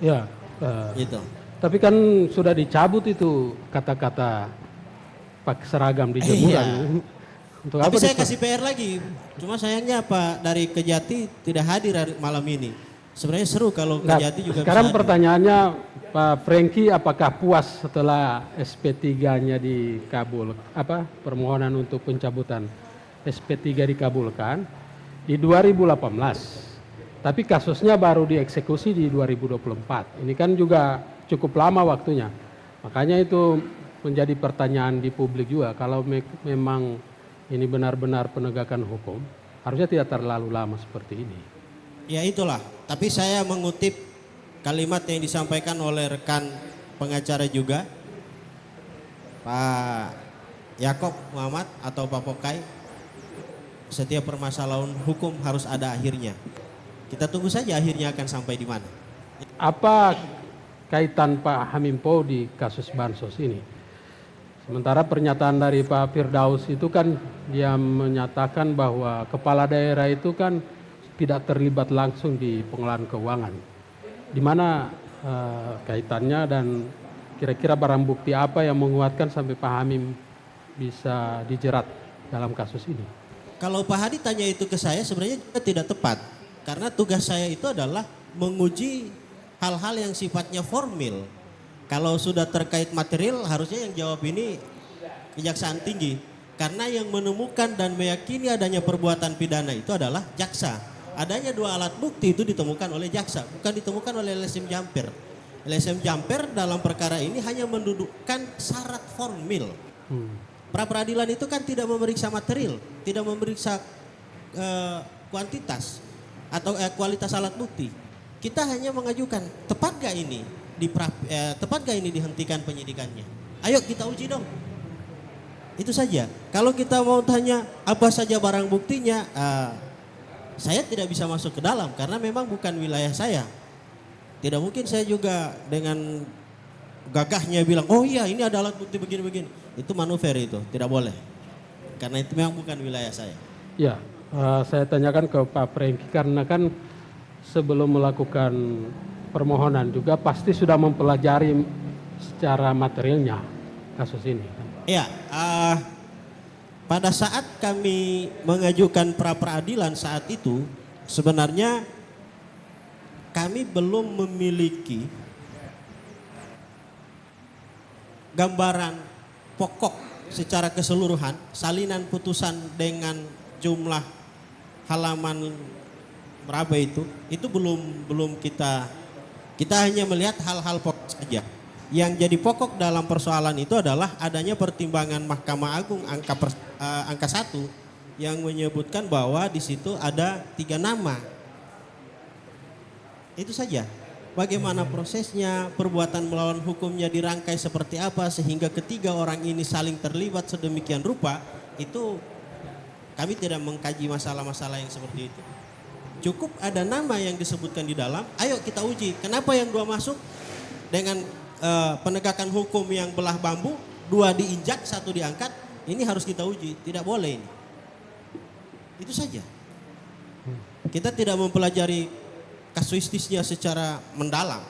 Ya, Itu. tapi kan sudah dicabut itu kata-kata pakai seragam di Iya. jemuran. Untuk Tapi apa saya kasih PR lagi. Cuma sayangnya Pak dari Kejati tidak hadir malam ini. Sebenarnya seru kalau Nah, Kejati juga bisa sekarang hadir. pertanyaannya Pak Franky apakah puas setelah SP3-nya dikabul, permohonan untuk pencabutan SP3 dikabulkan di 2018. Tapi kasusnya baru dieksekusi di 2024. Ini kan juga cukup lama waktunya. Makanya itu menjadi pertanyaan di publik juga. Kalau memang ini benar-benar penegakan hukum, harusnya tidak terlalu lama seperti ini. Ya itulah. Tapi saya mengutip kalimat yang disampaikan oleh rekan pengacara juga, Pak Yakob Muhammad atau Pak Pokai. Setiap permasalahan hukum harus ada akhirnya. Kita tunggu saja akhirnya akan sampai di mana. Apa kaitan Pak Hamimpo di kasus Bansos ini? Sementara pernyataan dari Pak Firdaus itu kan dia menyatakan bahwa kepala daerah itu kan tidak terlibat langsung di pengelolaan keuangan. Di mana kaitannya dan kira-kira barang bukti apa yang menguatkan sampai Pak Hamim bisa dijerat dalam kasus ini? Kalau Pak Hadi tanya itu ke saya sebenarnya juga tidak tepat. Karena tugas saya itu adalah menguji hal-hal yang sifatnya formil. Kalau sudah terkait material harusnya yang jawab ini Kejaksaan Tinggi. Karena yang menemukan dan meyakini adanya perbuatan pidana itu adalah jaksa. Adanya 2 alat bukti itu ditemukan oleh jaksa, bukan ditemukan oleh LSM Jamper. LSM Jamper dalam perkara ini hanya mendudukkan syarat formil. Pra peradilan itu kan tidak memeriksa material, tidak memeriksa kuantitas atau kualitas alat bukti. Kita hanya mengajukan tepat gak ini dihentikan penyidikannya. Ayo kita uji dong. Itu saja. Kalau kita mau tanya apa saja barang buktinya, saya tidak bisa masuk ke dalam karena memang bukan wilayah saya. Tidak mungkin saya juga dengan gagahnya bilang, oh iya ini ada alat bukti begini-begini. Itu manuver itu, tidak boleh. Karena itu memang bukan wilayah saya. Ya, saya tanyakan ke Pak Franky karena kan sebelum melakukan permohonan juga pasti sudah mempelajari secara materialnya kasus ini. Ya, pada saat kami mengajukan pra peradilan saat itu, sebenarnya kami belum memiliki gambaran pokok secara keseluruhan, salinan putusan dengan jumlah halaman berapa itu belum kita hanya melihat hal-hal pokok saja. Yang jadi pokok dalam persoalan itu adalah adanya pertimbangan Mahkamah Agung angka 1 yang menyebutkan bahwa di situ ada 3 nama. Itu saja. Bagaimana prosesnya, perbuatan melawan hukumnya dirangkai seperti apa sehingga ketiga orang ini saling terlibat sedemikian rupa, itu kami tidak mengkaji masalah-masalah yang seperti itu. Cukup ada nama yang disebutkan di dalam, ayo kita uji. Kenapa yang 2 masuk dengan penegakan hukum yang belah bambu, 2 diinjak, 1 diangkat, ini harus kita uji, tidak boleh ini. Itu saja. Kita tidak mempelajari kasuistisnya secara mendalam,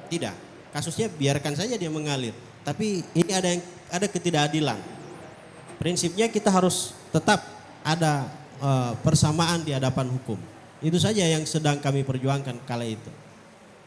tidak. Kasusnya biarkan saja dia mengalir. Tapi ini ada ketidakadilan. Prinsipnya kita harus tetap ada persamaan di hadapan hukum. Itu saja yang sedang kami perjuangkan kala itu.